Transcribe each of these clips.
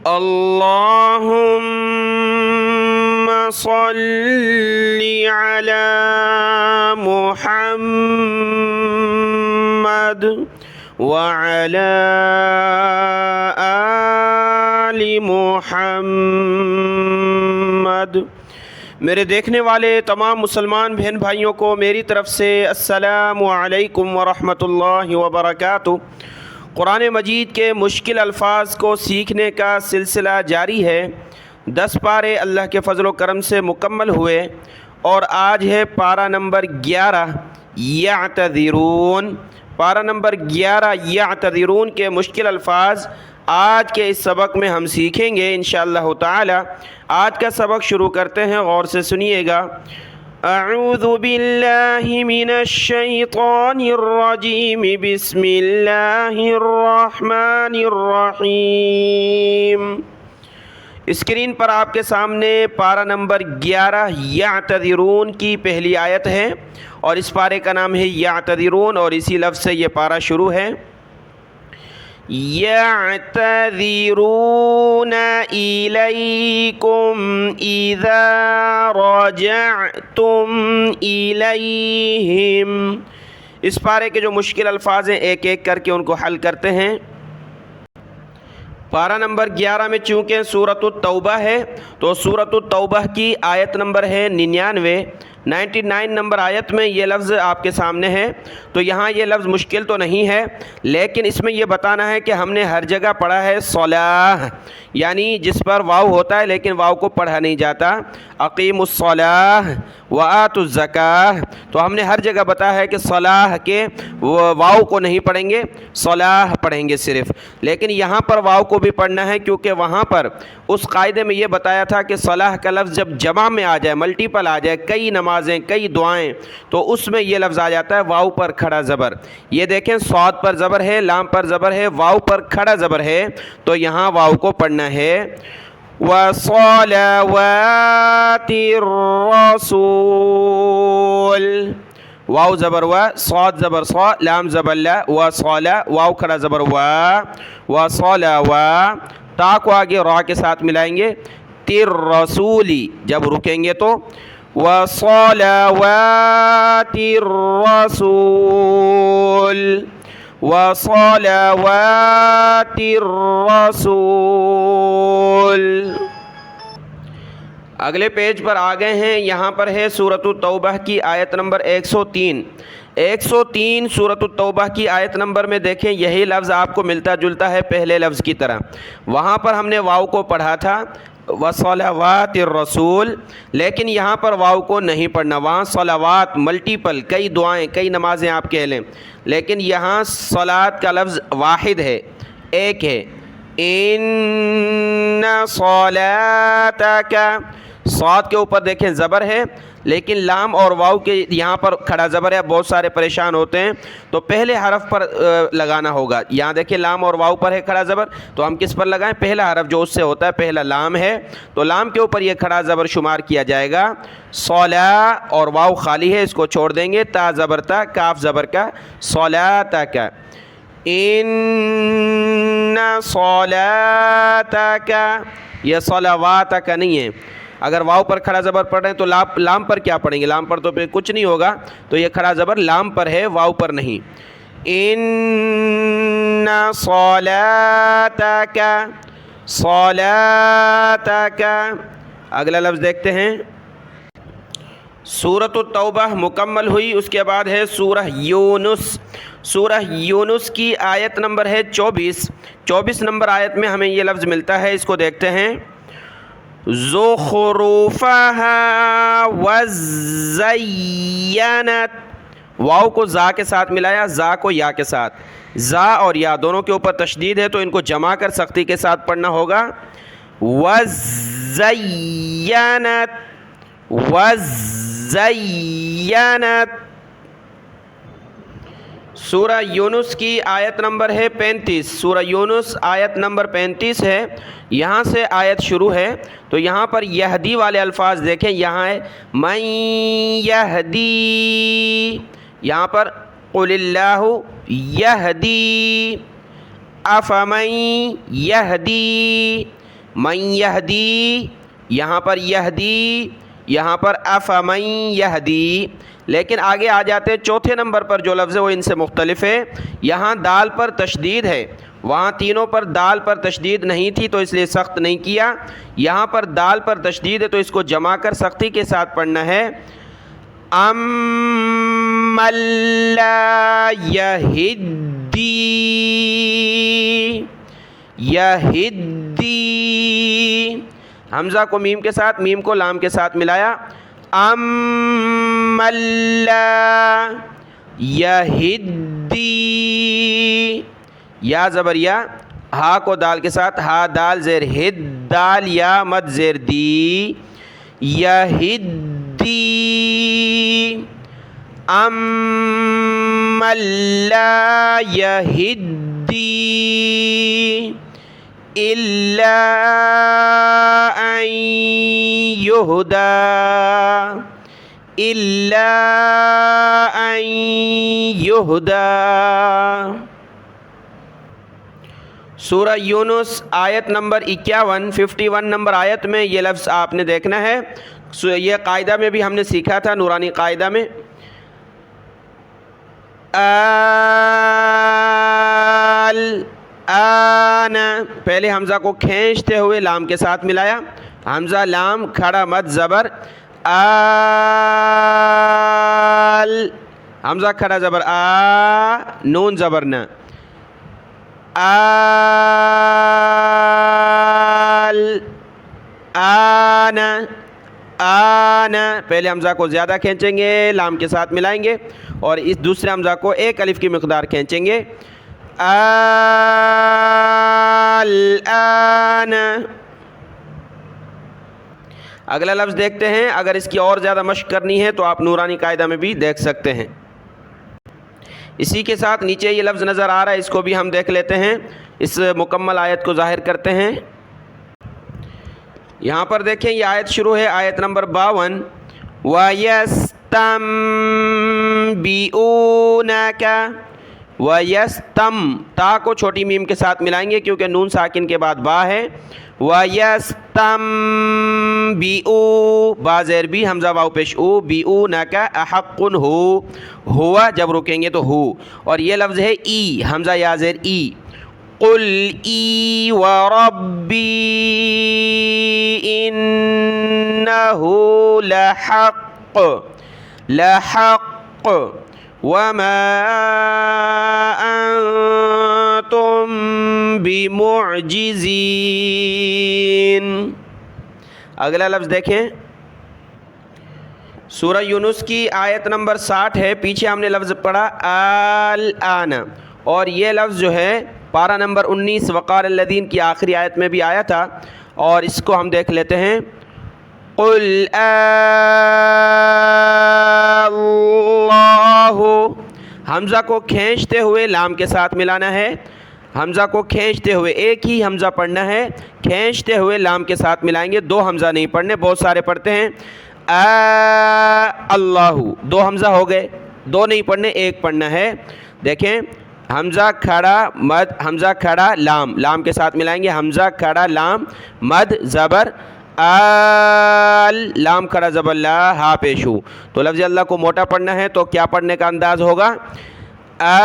اللهم صل على محمد وعلى آل محمد۔ میرے دیکھنے والے تمام مسلمان بہن بھائیوں کو میری طرف سے السلام علیکم ورحمۃ اللہ وبرکاتہ۔ قرآن مجید کے مشکل الفاظ کو سیکھنے کا سلسلہ جاری ہے۔ 10 پارے اللہ کے فضل و کرم سے مکمل ہوئے اور آج ہے پارہ نمبر 11 یعتذرون۔ پارہ نمبر 11 یعتذرون کے مشکل الفاظ آج کے اس سبق میں ہم سیکھیں گے انشاءاللہ تعالی۔ آج کا سبق شروع کرتے ہیں، غور سے سنیے گا۔ اعوذ باللہ من الشیطان الرجیم، بسم اللہ الرحمن الرحیم۔ اسکرین پر آپ کے سامنے پارہ نمبر 11 یعتذرون کی پہلی آیت ہے اور اس پارے کا نام ہے یعتذرون اور اسی لفظ سے یہ پارہ شروع ہے۔ يعتذرون إليكم إذا رجعتم إليهم۔ اس پارے کے جو مشکل الفاظ ہیں ایک ایک کر کے ان کو حل کرتے ہیں۔ پارہ نمبر 11 میں چونکہ سورۃ التوبہ ہے تو سورۃ التوبہ کی آیت نمبر ہے 99 نمبر آیت میں یہ لفظ آپ کے سامنے ہے، تو یہاں یہ لفظ مشکل تو نہیں ہے، لیکن اس میں یہ بتانا ہے کہ ہم نے ہر جگہ پڑھا ہے صلاح، یعنی جس پر واو ہوتا ہے لیکن واو کو پڑھا نہیں جاتا۔ اقیموا الصلاۃ وآتوا الزکاۃ، تو ہم نے ہر جگہ بتایا ہے کہ صلاح کے واو کو نہیں پڑھیں گے، صلاح پڑھیں گے صرف، لیکن یہاں پر واو کو بھی پڑھنا ہے کیونکہ وہاں پر اس قاعدے میں یہ بتایا تھا کہ صلاح کا لفظ جب جمع میں آ جائے، ملٹیپل آ جائے، کئی نمازیں کئی دعائیں، تو اس میں یہ لفظ آ جاتا ہے واو پر کھڑا زبر۔ یہ دیکھیں صاد پر زبر ہے، لام پر زبر ہے، واو پر کھڑا زبر ہے، تو یہاں واو کو پڑھنا ہے۔ وَصَلَوَاتِ الرَّسُولِ، واو زبر و، صاد زبر صا، لام زبر لا، وصل، واو کھڑا زبر و، وصلوا، تا کو آگے را کے ساتھ ملائیں گے، تر رسولی، جب رکیں گے تو وصلوات الرسول، وصلوات الرسول۔ اگلے پیج پر آ گئے ہیں، یہاں پر ہے سورۃ التوبہ کی آیت نمبر 103 سورۃ التوبہ کی آیت نمبر میں دیکھیں یہی لفظ آپ کو ملتا جلتا ہے پہلے لفظ کی طرح۔ وہاں پر ہم نے واو کو پڑھا تھا وصلوات الرسول، لیکن یہاں پر واو کو نہیں پڑھنا، وہاں صلوات ملٹیپل کئی دعائیں کئی نمازیں آپ کہہ لیں، لیکن یہاں صلات کا لفظ واحد ہے، ایک ہے۔ ان صلاتک، صاد کے اوپر دیکھیں زبر ہے لیکن لام اور واو کے یہاں پر کھڑا زبر ہے، بہت سارے پریشان ہوتے ہیں تو پہلے حرف پر لگانا ہوگا۔ یہاں دیکھیں لام اور واو پر ہے کھڑا زبر، تو ہم کس پر لگائیں؟ پہلا حرف جو اس سے ہوتا ہے پہلا لام ہے، تو لام کے اوپر یہ کھڑا زبر شمار کیا جائے گا۔ صلا اور واو خالی ہے، اس کو چھوڑ دیں گے، تا زبر تا، کاف زبر کا، صلاتک، ان صلاتک، یہ صلواتک نہیں ہے۔ اگر واو پر کھڑا زبر پڑھ رہے ہیں تو لام پر کیا پڑھیں گے؟ لام پر تو پھر کچھ نہیں ہوگا، تو یہ کھڑا زبر لام پر ہے، واو پر نہیں۔ ان صلاتک، صلاتک۔ اگلا لفظ دیکھتے ہیں۔ سورۃ التوبہ مکمل ہوئی، اس کے بعد ہے سورہ یونس۔ سورہ یونس کی آیت نمبر ہے 24 نمبر آیت میں ہمیں یہ لفظ ملتا ہے، اس کو دیکھتے ہیں۔ زخرفها وزینت، واو کو زا کے ساتھ ملایا، زا کو یا کے ساتھ، زا اور یا دونوں کے اوپر تشدید ہے تو ان کو جمع کر سختی کے ساتھ پڑھنا ہوگا۔ وزینت، وزینت۔ سورہ یونس کی آیت نمبر ہے 35، سورہ یونس آیت نمبر 35 ہے، یہاں سے آیت شروع ہے، تو یہاں پر یہدی والے الفاظ دیکھیں، یہاں ہے من یہدی، یہاں پر قل اللہ یہدی افمن یہدی، من یہدی, یہاں پر یہدی, یہاں پر افمن یہدی. لیکن آگے آ جاتے ہیں چوتھے نمبر پر جو لفظ ہے وہ ان سے مختلف ہے. یہاں دال پر تشدید ہے, وہاں تینوں پر دال پر تشدید نہیں تھی تو اس لیے سخت نہیں کیا. یہاں پر دال پر تشدید ہے تو اس کو جمع کر سختی کے ساتھ پڑھنا ہے. امن لا یہدی, یہدی, حمزہ کو میم کے ساتھ, میم کو لام کے ساتھ ملایا. امن لا یہدی, یا زبر یا, ہا کو دال کے ساتھ, ہا دال زیر ہد, دال یا مد زیر دی, یہدی. امن لا یہدی الا ان یہدا, الا ان یہدا. سورہ یونس آیت نمبر 51 نمبر آیت میں یہ لفظ آپ نے دیکھنا ہے. یہ قاعدہ میں بھی ہم نے سیکھا تھا, نورانی قاعدہ میں. آن, پہلے حمزہ کو کھینچتے ہوئے لام کے ساتھ ملایا. حمزہ لام کھڑا مد زبر, آل, حمزہ کھڑا زبر آ, نون زبر نہ, آل, آن, آن. پہلے حمزہ کو زیادہ کھینچیں گے, لام کے ساتھ ملائیں گے, اور اس دوسرے حمزہ کو ایک الف کی مقدار کھینچیں گے. الآن. اگلا لفظ دیکھتے ہیں. اگر اس کی اور زیادہ مشق کرنی ہے تو آپ نورانی قاعدہ میں بھی دیکھ سکتے ہیں. اسی کے ساتھ نیچے یہ لفظ نظر آ رہا ہے, اس کو بھی ہم دیکھ لیتے ہیں, اس مکمل آیت کو ظاہر کرتے ہیں. یہاں پر دیکھیں یہ آیت شروع ہے, آیت نمبر 52. وَيَسْتَنبِئُونَكَ, وَيَسْتَم, تا کو چھوٹی میم کے ساتھ ملائیں گے کیونکہ نون ساکن کے بعد با ہے. وَيَسْتَنبِئُ, با زیر بی, حمزہ واو پیش او, بِئُونَكَ احق ہو, ہوا جب رکیں گے تو ہو. اور یہ لفظ ہے ای, حمزہ یا زیر ای. قُلْ ای وَرَبِّی إِنَّهُ لَحَقٌّ, لَحَقٌّ وَمَا أَنْتُمْ بِمُعْجِزِينَ. اگلا لفظ دیکھیں, سورہ یونس کی آیت نمبر 60 ہے. پیچھے ہم نے لفظ پڑھا الآن, اور یہ لفظ جو ہے پارہ نمبر 19 وقار الذین کی آخری آیت میں بھی آیا تھا, اور اس کو ہم دیکھ لیتے ہیں. قُلْ اللہ, حمزہ کو کھینچتے ہوئے لام کے ساتھ ملانا ہے. حمزہ کو کھینچتے ہوئے, ایک ہی حمزہ پڑھنا ہے, کھینچتے ہوئے لام کے ساتھ ملائیں گے, دو حمزہ نہیں پڑھنے, بہت سارے پڑھتے ہیں اللہ, دو حمزہ ہو گئے, دو نہیں پڑھنے, ایک پڑھنا ہے. دیکھیں حمزہ کھڑا مد, حمزہ کھڑا لام, لام کے ساتھ ملائیں گے, حمزہ کھڑا لام مد زبر, لام کھڑا زبر لا, ہا پیشو. تو لفظ اللہ کو موٹا پڑھنا ہے تو کیا پڑھنے کا انداز ہوگا؟ اللہ,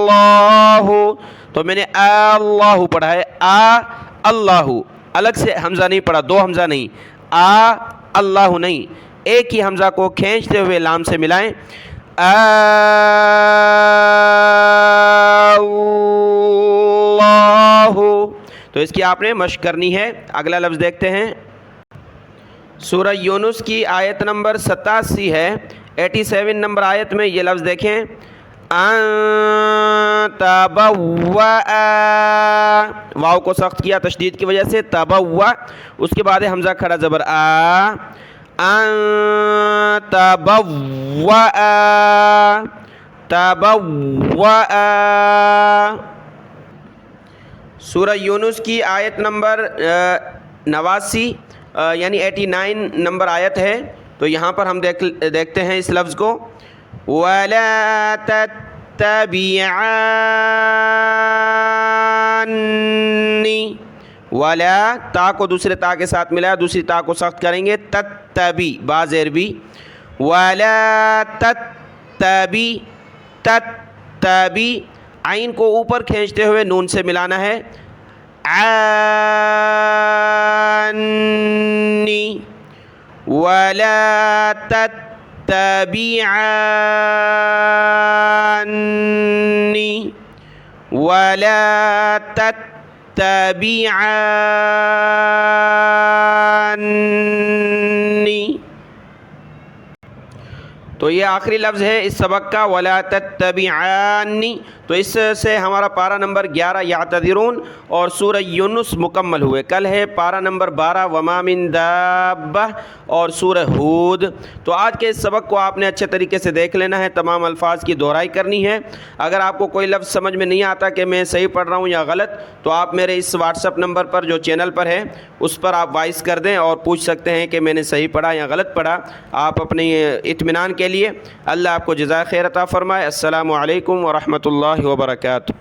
اللہ. تو میں نے اللہ پڑھا ہے, اللہ, الگ سے حمزہ نہیں پڑھا, دو حمزہ نہیں, اللہ نہیں, ایک ہی حمزہ کو کھینچتے ہوئے لام سے ملائیں. اللہ. تو اس کی آپ نے مشق کرنی ہے. اگلا لفظ دیکھتے ہیں. سورہ یونس کی آیت نمبر 87 ہے. 87 نمبر آیت میں یہ لفظ دیکھیں, تبوّأ, واو کو سخت کیا تشدید کی وجہ سے, تبوّأ, اس کے بعد حمزہ کھڑا زبر آ, تبوّأ, تبوّأ. سورہ یونس کی آیت نمبر 89 یعنی 89 نمبر آیت ہے. تو یہاں پر ہم دیکھتے ہیں اس لفظ کو وَلَا تَتَّبِعَانِّ، وَلَا تا کو دوسرے تا کے ساتھ ملایا، دوسری تا کو سخت کریں گے، تتبی با زیر بھی، وَلَا تتبی، تتبی عین کو اوپر کھینچتے ہوئے نون سے ملانا ہے، آنی، وَلَا تتبعاني، وَلَا تتبعاني۔ تو یہ آخری لفظ ہے اس سبق کا، وَلَا تتبعاني۔ تو اس سے ہمارا پارہ نمبر 11 یعتذرون اور سورہ یونس مکمل ہوئے۔ کل ہے پارہ نمبر 12 وما من دابہ اور سورہ ہود۔ تو آج کے اس سبق کو آپ نے اچھے طریقے سے دیکھ لینا ہے، تمام الفاظ کی دہرائی کرنی ہے۔ اگر آپ کو کوئی لفظ سمجھ میں نہیں آتا کہ میں صحیح پڑھ رہا ہوں یا غلط، تو آپ میرے اس واٹس ایپ نمبر پر جو چینل پر ہے اس پر آپ وائس کر دیں اور پوچھ سکتے ہیں کہ میں نے صحیح پڑھا یا غلط پڑھا۔ آپ اپنے اطمینان کے لیے اللہ آپ کو جزائے خیر عطا فرمائے۔ السلام علیکم ورحمۃ اللہ وبرکاتہ۔